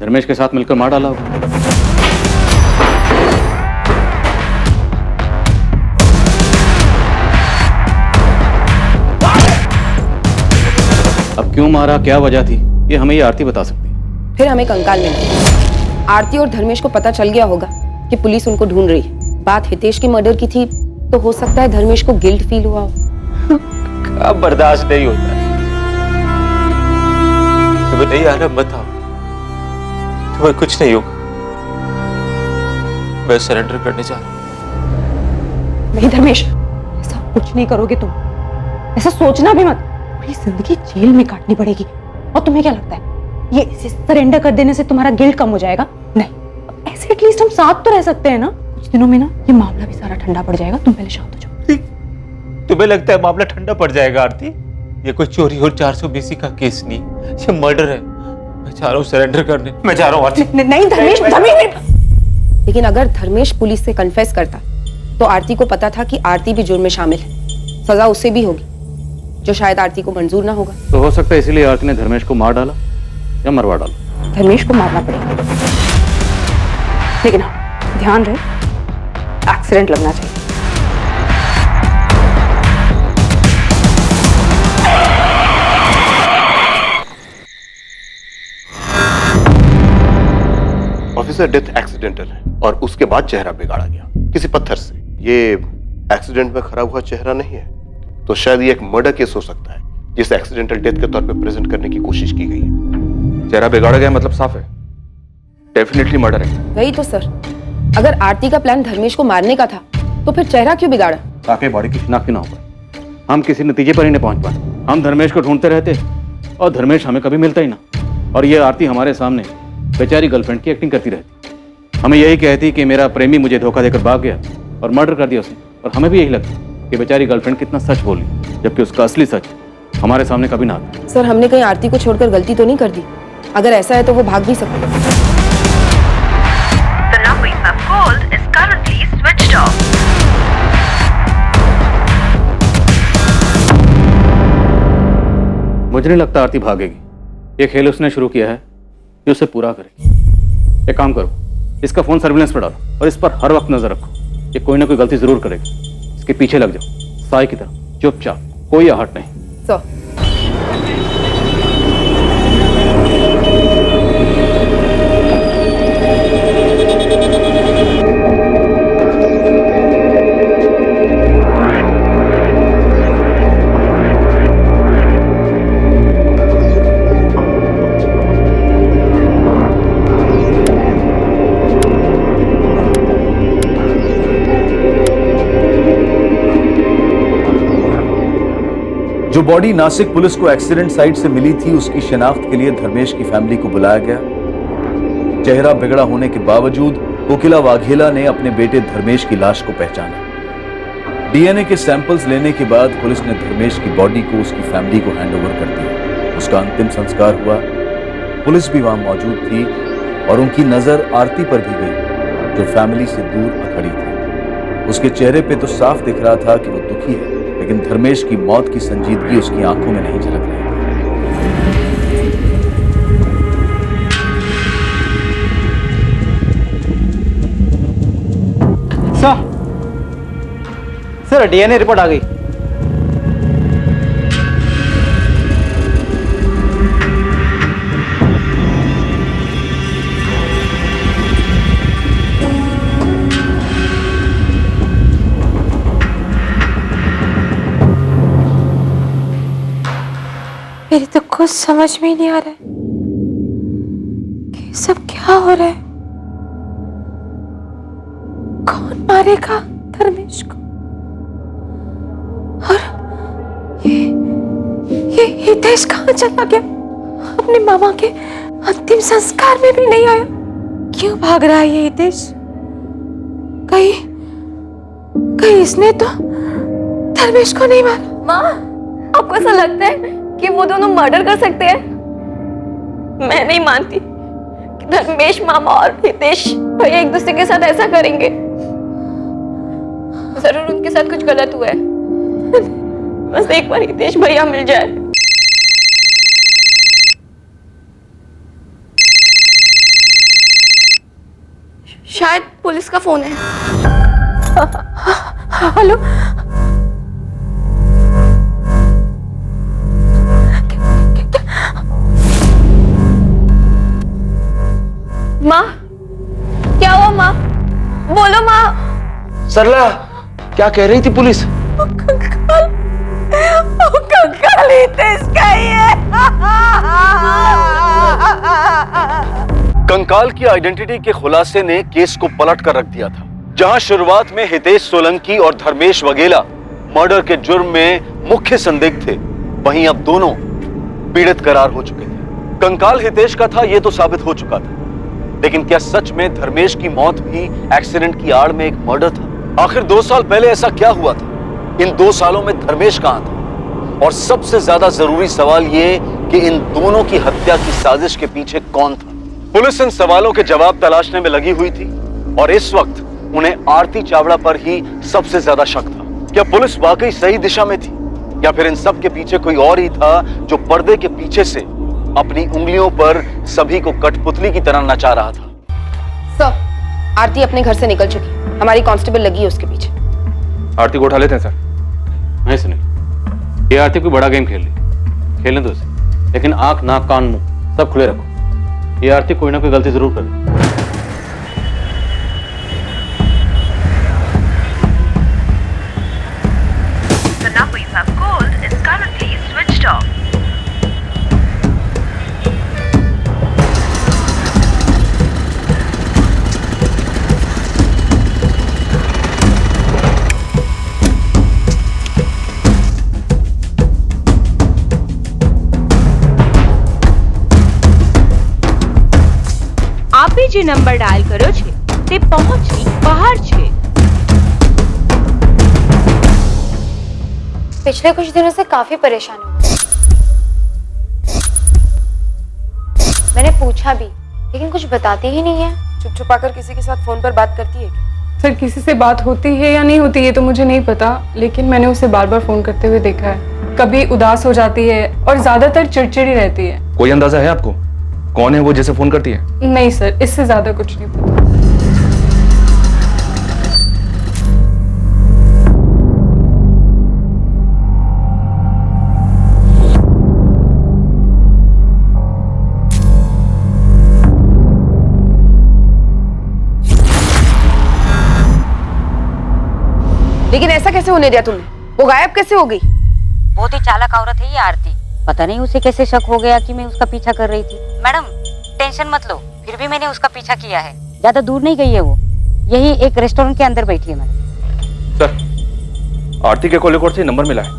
धर्मेश के साथ मिलकर मार डाला होगा। अब क्यों मारा, क्या वजह थी, ये हमें ये आरती बता सकती है। फिर हमें कंकाल मिला। आरती और धर्मेश को पता चल गया होगा कि पुलिस उनको ढूंढ रही है। बात हितेश के मर्डर की थी तो हो सकता है धर्मेश को गिल्ट फील हुआ हो। अब बर्दाश्त नहीं होता है। तुम्हें नहीं आना मत आओ, तुम्हें कुछ नहीं होगा। मैं सरेंडर करने जा रहा हूं। नहीं धर्मेश, ऐसा कुछ नहीं करोगे तुम। ऐसा सोचना भी मत। पूरी जिंदगी जेल में काटनी पड़ेगी। और तुम्हें क्या लगता है ये इसे सरेंडर कर देने से तुम्हारा गिल्ट कम हो जाएगा? नहीं, ऐसे एटलीस्ट हम साथ तो रह सकते हैं ना। कुछ दिनों में ना ये मामला भी सारा ठंडा पड़ जाएगा। तुम पहले शांत हो जाओ। तुम्हें लगता है मामला ठंडा पड़ जाएगा आरती? ये कोई चोरी और 420 का केस नहीं, ये मर्डर है। मैं चाह रहा हूँ सरेंडर करने। मैं जा रहा हूँ आरती। नहीं धर्मेश, लेकिन अगर धर्मेश पुलिस से कन्फेस करता तो आरती को पता था कि आरती भी जुर्म में शामिल है। सजा उससे भी होगी, जो शायद आरती को मंजूर ना होगा। तो हो सकता है इसीलिए आरती ने धर्मेश को मार डाला या मरवा डाला। धर्मेश को मारना पड़ेगा, लेकिन हाँ ध्यान रहे एक्सीडेंट लगना चाहिए। ऑफिसर, डेथ एक्सीडेंटल है और उसके बाद चेहरा बिगाड़ा गया किसी पत्थर से। ये एक्सीडेंट में खराब हुआ चेहरा नहीं है, तो शायद ये एक मर्डर केस हो सकता है जिसे एक्सीडेंटल डेथ के तौर पे प्रेजेंट करने की कोशिश की गई है। चेहरा बिगाड़ा गया मतलब साफ है, डेफिनेटली मर्डर है। वही तो सर, अगर आरती का प्लान धर्मेश को मारने का था तो फिर चेहरा क्यों बिगाड़ा? ताकि बॉडी की शिनाख्त ना हो पाए, हम किसी नतीजे पर ही नहीं पहुंच पाए। हम धर्मेश को ढूंढते रहते और धर्मेश हमें कभी मिलता ही ना, और ये आरती हमारे सामने बेचारी गर्लफ्रेंड की एक्टिंग करती रहती। हमें यही कहती कि मेरा प्रेमी मुझे धोखा देकर भाग गया और मर्डर कर दिया उसने, और हमें भी यही लगता कि बेचारी गर्लफ्रेंड कितना सच बोली, जबकि उसका असली सच हमारे सामने कभी ना आता। सर हमने कहीं आरती को छोड़कर गलती तो नहीं कर दी? अगर ऐसा है तो वो भाग भी सकती है। The number you have called is currently switched off. मुझे नहीं लगता आरती भागेगी। ये खेल उसने शुरू किया है, ये उसे पूरा करेगी। एक काम करो, इसका फोन सर्विलेंस पर डालो और इस पर हर वक्त नजर रखो। ये कोई ना कोई गलती जरूर करेगा। इसके पीछे लग जाओ साई की तरह, चुपचाप, कोई आहट नहीं। सर जो बॉडी नासिक पुलिस को एक्सीडेंट साइट से मिली थी, उसकी शिनाख्त के लिए धर्मेश की फैमिली को बुलाया गया। चेहरा बिगड़ा होने के बावजूद कोकिला वाघेला ने अपने बेटे धर्मेश की लाश को पहचाना। डीएनए के सैंपल्स लेने के बाद पुलिस ने धर्मेश की बॉडी को उसकी फैमिली को हैंडओवर कर दिया। उसका अंतिम संस्कार हुआ। पुलिस भी वहां मौजूद थी और उनकी नजर आरती पर भी गई, जो फैमिली से दूर खड़ी थी। उसके चेहरे पे तो साफ दिख रहा था कि वो दुखी है, लेकिन धर्मेश की मौत की संजीदगी उसकी आंखों में नहीं झलक रही थी। सर डीएनए रिपोर्ट आ गई। मेरी तो कुछ समझ में ही नहीं आ रहा है कि सब क्या हो रहा है। कौन मारेगा धर्मेश को? और ये हितेश कहाँ चला गया? अपने मामा के अंतिम संस्कार में भी नहीं आया। क्यों भाग रहा है ये हितेश? कहीं इसने तो धर्मेश को नहीं मारा। माँ, आपको ऐसा लगता है कि वो दोनों मर्डर कर सकते हैं? मैं नहीं मानती कि धर्मेश मामा और हितेश भैया एक दूसरे के साथ ऐसा करेंगे। जरूर उनके साथ कुछ गलत हुआ है। बस एक बार हितेश भैया मिल जाए। शायद पुलिस का फोन है। हेलो, माँ, क्या हुआ माँ? बोलो माँ। सरला, क्या कह रही थी पुलिस? कंकाल हितेश का ही है। कंकाल की आइडेंटिटी के खुलासे ने केस को पलट कर रख दिया था। जहां शुरुआत में हितेश सोलंकी और धर्मेश वगेला मर्डर के जुर्म में मुख्य संदिग्ध थे, वहीं अब दोनों पीड़ित करार हो चुके थे। कंकाल हितेश का था, यह तो साबित हो चुका था, लेकिन क्या सच में धर्मेश की मौत भी एक्सीडेंट की आड़ में एक मर्डर था? आखिर 2 साल पहले ऐसा क्या हुआ था? इन 2 सालों में धर्मेश कहां था? और सबसे ज्यादा जरूरी सवाल ये कि इन दोनों की हत्या की साजिश के पीछे कौन था? पुलिस इन सवालों के जवाब तलाशने में लगी हुई थी और इस वक्त उन्हें आरती चावड़ा पर ही सबसे ज्यादा शक था। क्या पुलिस वाकई सही दिशा में थी या फिर इन सब के पीछे कोई और ही था जो पर्दे के पीछे से अपनी उंगलियों पर सभी को कठपुतली की तरह नचा रहा था? सर, आरती अपने घर से निकल चुकी, हमारी कांस्टेबल लगी है उसके पीछे। आरती को उठा लेते हैं सर। नहीं सुनिए, ये आरती कोई बड़ा गेम खेल रही, खेलने दो उसे, लेकिन आंख, नाक, कान, मुंह सब खुले रखो। ये आरती कोई ना कोई गलती जरूर कर रही। The number you have called is currently switched off. આપે જે નંબર ડાયલ કર્યો છે તે પહોંચની બહાર છે। पिछले कुछ दिनों से काफी परेशान हूँ। मैंने पूछा भी, लेकिन कुछ बताती ही नहीं है। चुप छुपाकर किसी के साथ फोन पर बात करती है क्या? सर, किसी से बात होती है या नहीं होती ये तो मुझे नहीं पता, लेकिन मैंने उसे बार बार फोन करते हुए देखा है। कभी उदास हो जाती है और ज्यादातर चिड़चिड़ी रहती है। कोई अंदाजा है आपको कौन है वो जिसे फोन करती है? नहीं सर, इससे ज्यादा कुछ नहीं पता। लेकिन ऐसा कैसे होने दिया तुमने? वो गायब कैसे हो गई? बहुत ही चालाक औरत है ये आरती। पता नहीं उसे कैसे शक हो गया कि मैं उसका पीछा कर रही थी। मैडम टेंशन मत लो, फिर भी मैंने उसका पीछा किया है। ज्यादा दूर नहीं गई है वो, यही एक रेस्टोरेंट के अंदर बैठी है। मैडम सर, आरती के कॉल रिकॉर्ड से नंबर मिला है।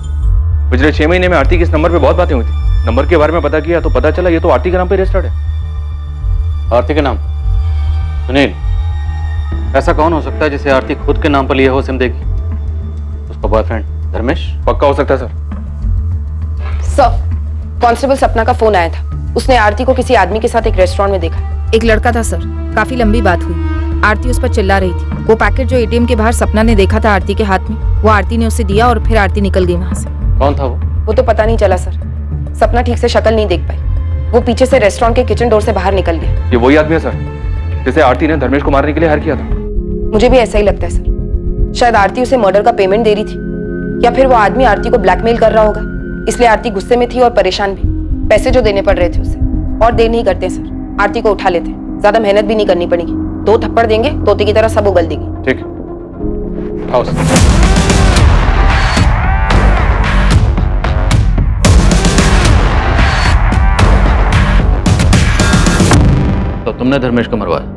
पिछले 6 महीने में आरती के इस नंबर पे बहुत बातें हुई थी। नंबर के बारे में पता किया तो पता चला ये तो आरती के नाम पे रजिस्टर्ड है। आरती के नाम? सुनील, ऐसा कौन हो सकता है जिसे आरती खुद के नाम पर लिया हो सिम देगी? उसका बॉयफ्रेंड धर्मेश? पक्का हो सकता है सर। सर, कांस्टेबल सपना का फोन आया था। उसने आरती को किसी आदमी के साथ एक रेस्टोरेंट में देखा। एक लड़का था सर, काफी लंबी बात हुई। आरती उस पर चिल्ला रही थी। वो पैकेट जो एटीएम के बाहर सपना ने देखा था आरती के हाथ में, वो आरती ने उसे दिया और फिर आरती निकल गई वहां से। कौन था वो तो पता नहीं चला सर। सपना ठीक से शक्ल नहीं देख पाई। वो पीछे से रेस्टोरेंट के किचन डोर से बाहर निकल गया। ये वही आदमी है सर जिसे आरती ने धर्मेश को मारने के लिए हायर किया था। मुझे भी ऐसा ही लगता है सर। शायद आरती उसे मर्डर का पेमेंट दे रही थी, या फिर वो आदमी आरती को ब्लैकमेल कर रहा होगा, इसलिए आरती गुस्से में थी और परेशान भी। पैसे जो देने पड़ रहे थे उसे, और देर नहीं करते सर, आरती को उठा लेते, ज्यादा मेहनत भी नहीं करनी पड़ेगी, 2 थप्पड़ देंगे तोते की तरह सब उगल देगी। ठीक है, आओ सर। तो तुमने धर्मेश को मरवाया।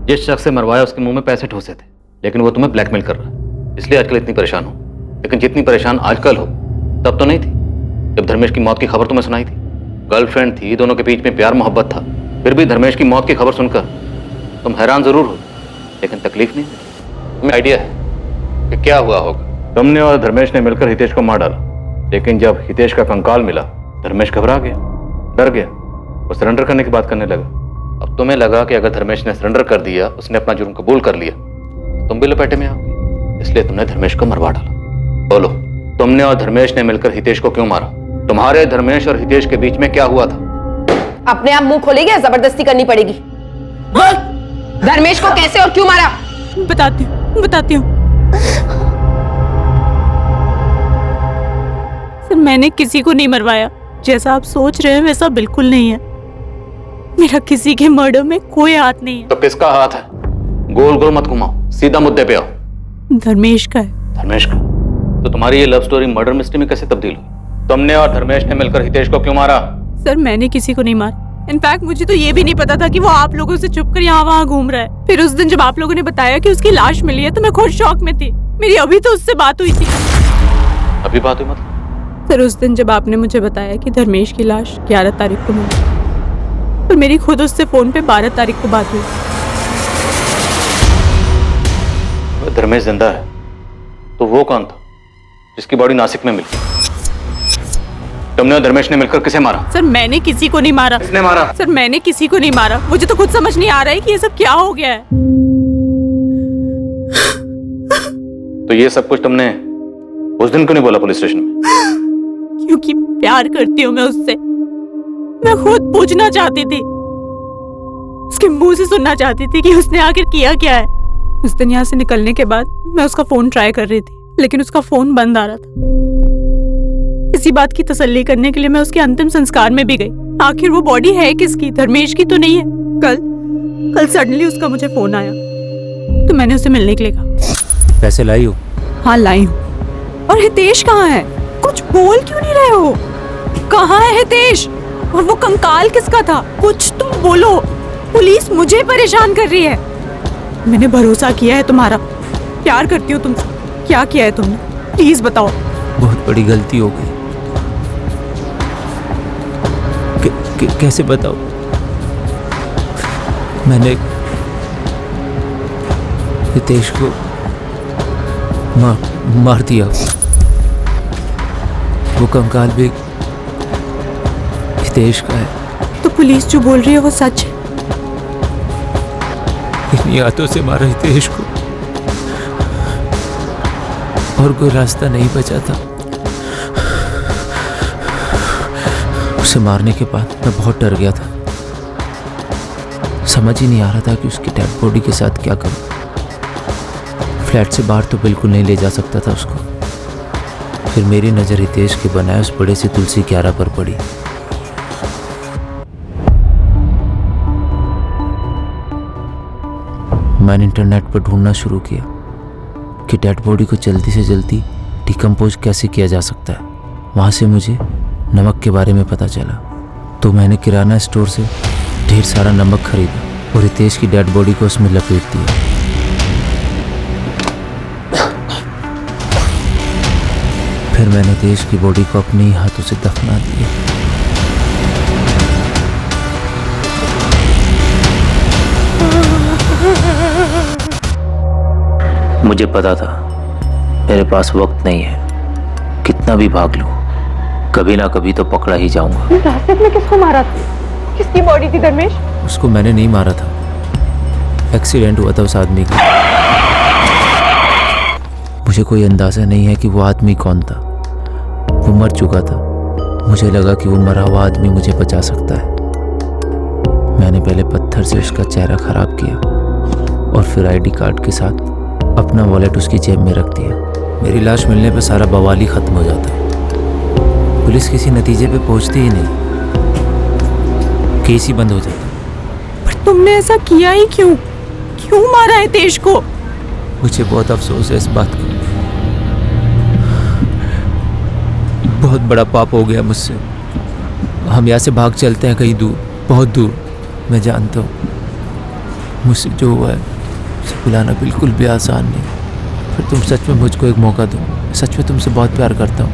जिस शख्स से मरवाया उसके मुंह में पैसे ठोसे थे, लेकिन वो तुम्हें ब्लैकमेल कर रहा है, इसलिए आजकल इतनी परेशान हो। लेकिन जितनी परेशान आजकल हो तब तो नहीं थी जब धर्मेश की मौत की खबर तुम्हें सुनाई थी। गर्लफ्रेंड थी, दोनों के बीच में प्यार मोहब्बत था, फिर भी धर्मेश की मौत की खबर सुनकर तुम हैरान जरूर हो, लेकिन तकलीफ नहीं। तुम्हें आइडिया है कि क्या हुआ होगा। तुमने और धर्मेश ने मिलकर हितेश को मार डाला, लेकिन जब हितेश का कंकाल मिला धर्मेश घबरा गया, डर गया, वो सरेंडर करने की बात करने लगा। अब तुम्हें लगा कि अगर धर्मेश ने सरेंडर कर दिया, उसने अपना जुर्म कबूल कर लिया, तो तुम भी लपेटे में आओगे, इसलिए तुमने धर्मेश को मरवा डाला। बोलो, तुमने और धर्मेश ने मिलकर हितेश को क्यों मारा? तुम्हारे धर्मेश और हितेश के बीच में क्या हुआ था? अपने आप मुंह खोलेगी या जबरदस्ती करनी पड़ेगी? बोल, धर्मेश को कैसे और क्यों मारा? बताती हूँ। सर, मैंने किसी को नहीं मरवाया। जैसा आप सोच रहे हैं वैसा बिल्कुल नहीं है। मेरा किसी के मर्डर में कोई हाथ नहीं है। तो किसका हाथ है? गोल गोल मत घुमाओ, सीधा मुद्दे पे आओ। धर्मेश का है। धर्मेश का? तो तुम्हारी ये लव स्टोरी मर्डर मिस्ट्री में कैसे तब्दील हुई? तुमने और धर्मेश ने मिलकर हितेश को क्यों मारा? सर, मैंने किसी को नहीं मारा। इनफैक्ट मुझे तो ये भी नहीं पता था कि वो आप लोगों से छुपकर यहाँ वहाँ घूम रहा है। फिर उस दिन जब आप लोगों ने बताया कि उसकी लाश मिली है तो मैं खुद शॉक में थी। मेरी अभी तो उससे बात हुई थी। अभी बात हुई मतलब? सर, उस दिन जब आपने मुझे बताया कि धर्मेश की लाश 11 तारीख को मिली, और मेरी खुद उससे फोन पे 12 तारीख को बात हुई। धर्मेश जिंदा है तो वो कौन था जिसकी बॉडी नासिक में मिली? तुमने और धर्मेश ने मिलकर किसे मारा? सर, मैंने किसी को नहीं मारा। किसने मारा? सर, मैंने किसी को नहीं मारा। मुझे तो खुद समझ नहीं आ रहा है कि ये सब क्या हो गया है। तो ये सब कुछ तुमने उस दिन क्यों नहीं बोला पुलिस स्टेशन में? क्योंकि प्यार करती हूँ मैं उससे। मैं खुद पूछना चाहती थी, उसके मुंह से सुनना चाहती थी कि उसने आखिर किया क्या है। उस दिन यहाँ से निकलने के बाद मैं उसका फोन ट्राई कर रही थी, लेकिन उसका फोन बंद आ रहा था। इसी बात की तसल्ली करने के लिए मैं उसके अंतिम संस्कार में भी गई। आखिर वो बॉडी है किसकी? धर्मेश की तो नहीं है। कल सडनली उसका मुझे फोन आया, तो मैंने उसे मिलने के लिए कहा। पैसे लाई हो? हाँ, लाई हूँ। और हितेश कहाँ है? कुछ बोल क्यों नहीं रहे हो? कहाँ है हितेश? और वो कंकाल किसका था? कुछ तो बोलो। पुलिस मुझे परेशान कर रही है। मैंने भरोसा किया है तुम्हारा, प्यार करती हूँ तुमसे। क्या किया है तुमने? प्लीज बताओ। बहुत बड़ी गलती हो गई। कैसे बताओ? मैंने हितेश को मार दिया। वो कंकाल भी हितेश का है। तो पुलिस जो बोल रही है वो सच है? इन्हीं हाथों से मारा हितेश को, और कोई रास्ता नहीं बचा था। उसे मारने के बाद मैं बहुत डर गया था। समझ ही नहीं आ रहा था कि उसकी डेड बॉडी के साथ क्या करूं। फ्लैट से बाहर तो बिल्कुल नहीं ले जा सकता था उसको। फिर मेरी नज़र हितेश के बनाए उस बड़े से तुलसी क्यारा पर पड़ी। मैंने इंटरनेट पर ढूंढना शुरू किया कि डेड बॉडी को जल्दी से जल्दी डिकम्पोज कैसे किया जा सकता है। वहाँ से मुझे नमक के बारे में पता चला, तो मैंने किराना स्टोर से ढेर सारा नमक खरीदा और हितेश की डेड बॉडी को उसमें लपेट दिया। फिर मैंने हितेश की बॉडी को अपने ही हाथों से दफना दिया। मुझे पता था मेरे पास वक्त नहीं है, कितना भी भाग लूं कभी ना कभी तो पकड़ा ही जाऊंगा। रास्ते में किसको मारा था? किसकी बॉडी थी धर्मेश? उसको मैंने नहीं मारा था, एक्सीडेंट हुआ था उस आदमी का। मुझे कोई अंदाजा नहीं है कि वो आदमी कौन था। वो मर चुका था। मुझे लगा कि वो मरा हुआ आदमी मुझे बचा सकता है। मैंने पहले पत्थर से उसका चेहरा खराब किया और फिर आईडी कार्ड के साथ अपना वॉलेट उसकी जेब में रख दिया। मेरी लाश मिलने पे सारा बवाल ही खत्म हो जाता है। पुलिस किसी नतीजे पे पहुंचती ही नहीं, केस ही बंद हो जाता। पर तुमने ऐसा किया ही क्यों? क्यों मारा है हितेश को? मुझे बहुत अफसोस है इस बात का। बहुत बड़ा पाप हो गया मुझसे। हम यहाँ से भाग चलते हैं कहीं दूर, बहुत दूर। मैं जानता हूँ मुझसे जो हुआ है उसे भुलाना बिल्कुल भी आसान नहीं। पर तुम सच में मुझको एक मौका दो। सच में तुमसे बहुत प्यार करता हूँ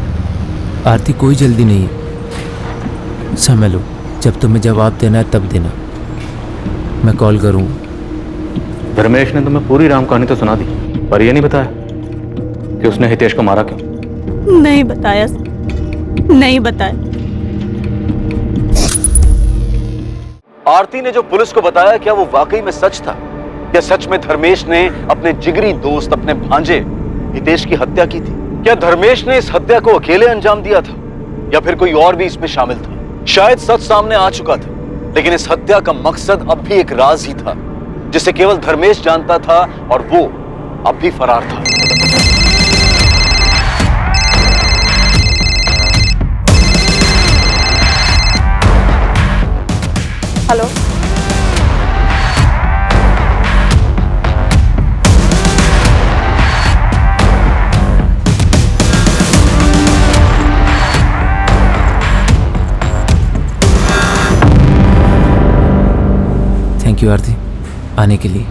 आरती, कोई जल्दी नहीं है। समझ लो, जब तुम्हें जवाब देना है तब देना, मैं कॉल करूँगा। धर्मेश ने तुम्हें पूरी राम कहानी तो सुना दी, पर यह नहीं बताया कि उसने हितेश को मारा क्यों। नहीं बताया, नहीं बताया। आरती ने जो पुलिस को बताया, क्या वो वाकई में सच था? क्या सच में धर्मेश ने अपने जिगरी दोस्त, अपने भांजे हितेश की हत्या की थी? क्या धर्मेश ने इस हत्या को अकेले अंजाम दिया था, या फिर कोई और भी इसमें शामिल था? शायद सच सामने आ चुका था, लेकिन इस हत्या का मकसद अब भी एक राज ही था, जिसे केवल धर्मेश जानता था, और वो अब भी फरार था। हेलो, थैंक यू आरती आने के लिए।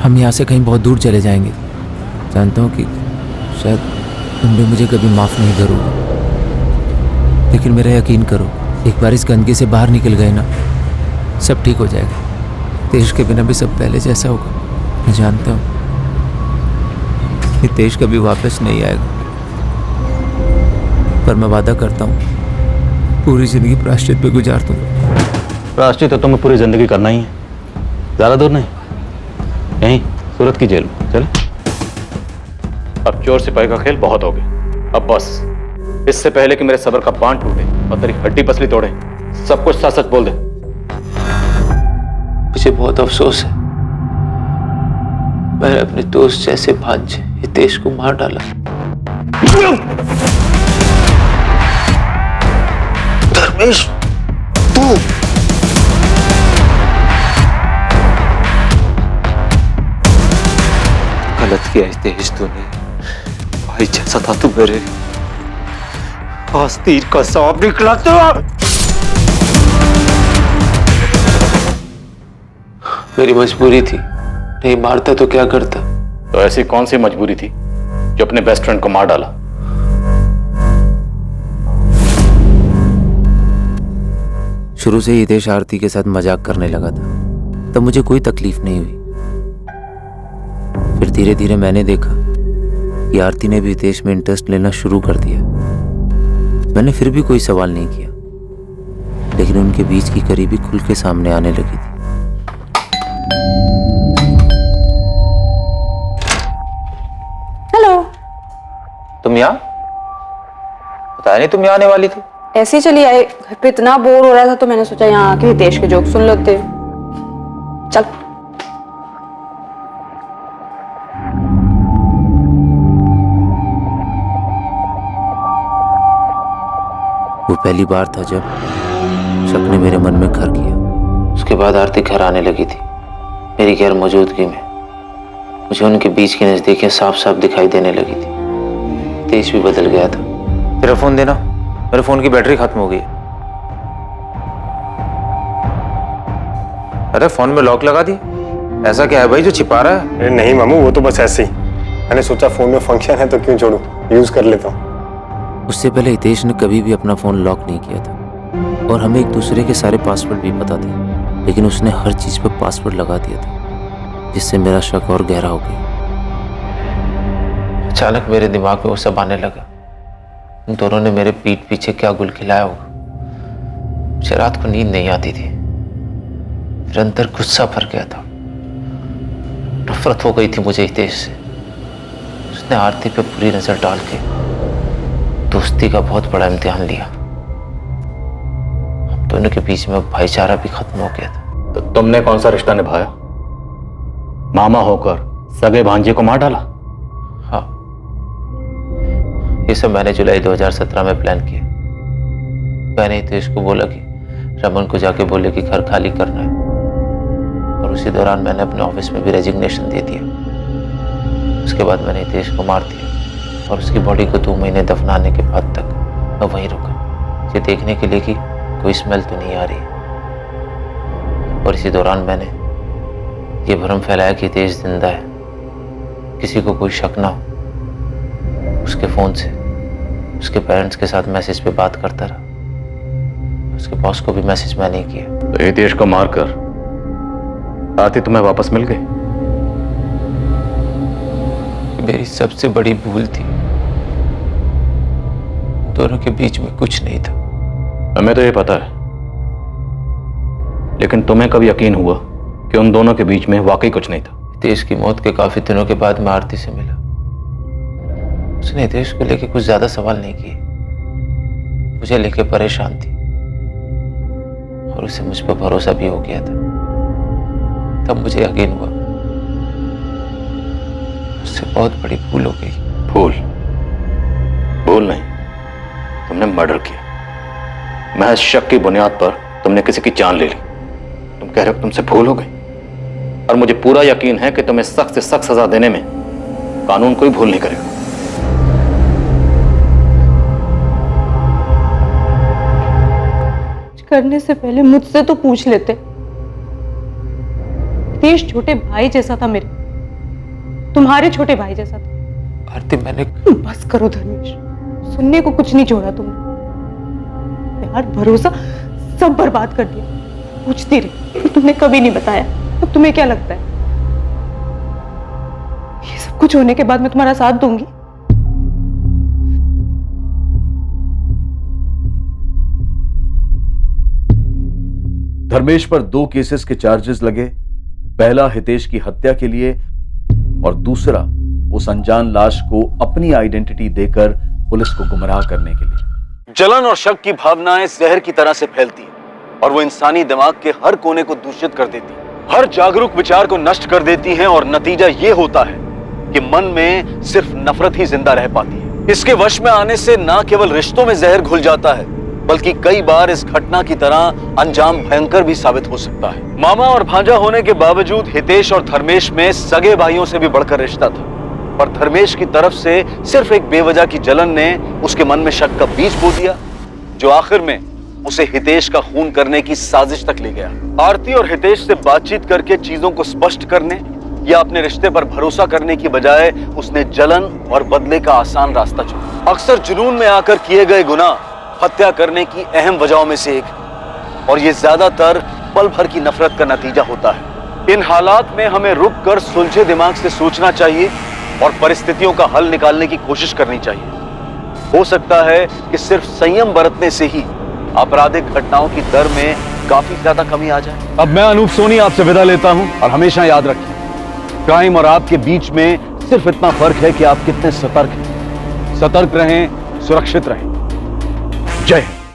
हम यहाँ से कहीं बहुत दूर चले जाएंगे। जानता हूँ कि शायद तुम भी मुझे कभी माफ़ नहीं करोगे, लेकिन मेरा यकीन करो, एक बार इस गंदगी से बाहर निकल गए ना, सब ठीक हो जाएगा। हितेश के बिना भी सब पहले जैसा होगा। मैं जानता हूँ हितेश कभी वापस नहीं आएगा, पर मैं वादा करता हूँ पूरी जिंदगी प्रायश्चित पे गुजार दूंगा। प्रायश्चित तो तुम्हें पूरी जिंदगी करना ही है, ज्यादा दूर नहीं, यहीं सूरत की जेल में। चले, अब चोर सिपाही का खेल बहुत हो गया। अब बस, इससे पहले कि मेरे सब्र का बांध टूटे और तेरी हड्डी पसली तोड़े, सब कुछ सच सच बोल दे। मुझे बहुत अफसोस है, मैंने अपने दोस्त जैसे भांजे हितेश को मार डाला। धर्मेश, तू गलत किया हितेश तूने। भाई जैसा था तू मेरे, आज तीर का सांप निकला तो। मेरी मजबूरी थी, नहीं मारता तो क्या करता। तो ऐसी कौन सी मजबूरी थी जो अपने बेस्ट फ्रेंड को मार डाला? शुरू से ही हितेश आरती के साथ मजाक करने लगा था, तब मुझे कोई तकलीफ नहीं हुई। फिर धीरे धीरे मैंने देखा कि आरती ने भी हितेश में इंटरेस्ट लेना शुरू कर दिया। मैंने फिर भी कोई सवाल नहीं किया, लेकिन उनके बीच की करीबी खुल के सामने आने लगी थी। हेलो, तुम यहाँ? बताया नहीं तुम यहाँ आने वाली थी। ऐसे ही चली आए, घर पे इतना बोर हो रहा था तो मैंने सोचा यहाँ आके हितेश के जोक सुन लेते। चल। वो पहली बार था जब शक ने मेरे मन में घर किया। उसके बाद आरती घर आने लगी थी मेरी गैर मौजूदगी में। मुझे उनके बीच की नजदीकियां साफ साफ दिखाई देने लगी थी। तेज भी बदल गया था। तेरा फोन देना, मेरे फोन की बैटरी खत्म हो गई। अरे फोन में लॉक लगा दी, ऐसा क्या है भाई जो छिपा रहा है? अरे नहीं मामू, वो तो बस ऐसे ही। मैंने सोचा फोन में फंक्शन है तो क्यों छोड़ूं, यूज कर लेता हूँ। उससे पहले हितेश ने कभी भी अपना फोन लॉक नहीं किया था, और हमें एक दूसरे के सारे पासवर्ड भी पता थे, लेकिन उसने हर चीज पर पासवर्ड लगा दिया था, जिससे मेरा शक और गहरा हो गया। अचानक मेरे दिमाग में वो सब आने लगा। उन दोनों ने मेरे पीठ पीछे क्या गुल खिलाया होगा। मुझे रात को नींद नहीं आती थी। फिर अंदर गुस्सा भर गया था, नफरत हो गई थी मुझे हितेश से। उसने आरती पे बुरी नजर डाल के दोस्ती का बहुत बड़ा इम्तिहान लिया। हम दोनों के बीच में भाईचारा भी खत्म हो गया था। तो तुमने कौन सा रिश्ता निभाया? मामा होकर सगे भांजे को मार डाला? ये सब मैंने जुलाई 2017 में प्लान किया। मैंने हितेश को बोला कि रमन को जाके बोले कि घर खाली करना है, और उसी दौरान मैंने अपने ऑफिस में भी रेजिग्नेशन दे दिया। उसके बाद मैंने हितेश को मार दिया और उसकी बॉडी को 2 महीने दफनाने के बाद तक मैं वहीं रुका, ये देखने के लिए कि कोई स्मेल तो नहीं आ रही। और इसी दौरान मैंने ये भ्रम फैलाया कि हितेश जिंदा है, किसी को कोई शक ना हो। उसके फोन से उसके पेरेंट्स के साथ मैसेज पे बात करता रहा। उसके बॉस को भी मैसेज मैंने किया। तो हितेश को मारकर आरती तुम्हें वापस मिल गई? मेरी सबसे बड़ी भूल थी, दोनों के बीच में कुछ नहीं था। हमें तो ये पता है, लेकिन तुम्हें कब यकीन हुआ कि उन दोनों के बीच में वाकई कुछ नहीं था? हितेश की मौत के काफी दिनों के बाद मैं आरती से मिला। उसने हितेश को लेके कुछ ज्यादा सवाल नहीं किए, मुझे लेके परेशान थी और उसे मुझ पर भरोसा भी हो गया था। तब मुझे यकीन हुआ उससे बहुत बड़ी भूल हो गई। भूल नहीं, तुमने मर्डर किया। महज शक की बुनियाद पर तुमने किसी की जान ले ली। तुम कह रहे हो तुमसे भूल हो गई, और मुझे पूरा यकीन है कि तुम्हें सख्त से सख्त सजा देने में कानून कोई भूल नहीं करेगा। करने से पहले मुझसे तो पूछ लेते। हितेश छोटे भाई जैसा था मेरे, तुम्हारे छोटे भाई जैसा था। आरती मैंने बस करो धर्मेश, सुनने को कुछ नहीं छोड़ा तुमने। प्यार भरोसा सब बर्बाद कर दिया। पूछती रही, तुमने कभी नहीं बताया। अब तुम्हें क्या लगता है ये सब कुछ होने के बाद मैं तुम्हारा साथ दूंगी? धर्मेश पर 2 केसेस के चार्जेस लगे। पहला हितेश की हत्या के लिए और दूसरा उस अनजान लाश को अपनी आइडेंटिटी देकर पुलिस को गुमराह करने के लिए। जलन और शक की भावनाएं जहर की तरह से फैलती हैं और वो इंसानी दिमाग के हर कोने को दूषित कर देती हैं, हर जागरूक विचार को नष्ट कर देती हैं, और नतीजा ये होता है कि मन में सिर्फ नफरत ही जिंदा रह पाती है। इसके वश में आने से ना केवल रिश्तों में जहर घुल जाता है, बल्कि कई बार इस घटना की तरह अंजाम भयंकर भी साबित हो सकता है। मामा और भांजा होने के बावजूद हितेश और धर्मेश में सगे भाइयों से भी बढ़कर रिश्ता था, और धर्मेश की तरफ से सिर्फ एक बेवजह की जलन ने उसके मन में शक का बीज बो दिया, जो आखिर में उसे हितेश का खून करने की साजिश तक ले गया। आरती और हितेश से बातचीत करके चीजों को स्पष्ट करने या अपने रिश्ते पर भरोसा करने की बजाय उसने जलन और बदले का आसान रास्ता चुना। अक्सर जुनून में आकर किए गए गुनाह हत्या करने की अहम वजहों में से एक, और ये ज्यादातर पल भर की नफरत का नतीजा होता है। इन हालात में हमें रुककर सुलझे दिमाग से सोचना चाहिए और परिस्थितियों का हल निकालने की कोशिश करनी चाहिए। हो सकता है कि सिर्फ संयम बरतने से ही आपराधिक घटनाओं की दर में काफी ज्यादा कमी आ जाए। अब मैं अनूप सोनी आपसे विदा लेता हूं, और हमेशा याद रखिए, क्राइम और आपके बीच में सिर्फ इतना फर्क है कि आप कितने सतर्क हैं। सतर्क रहें, सुरक्षित रहें। जय हिंद।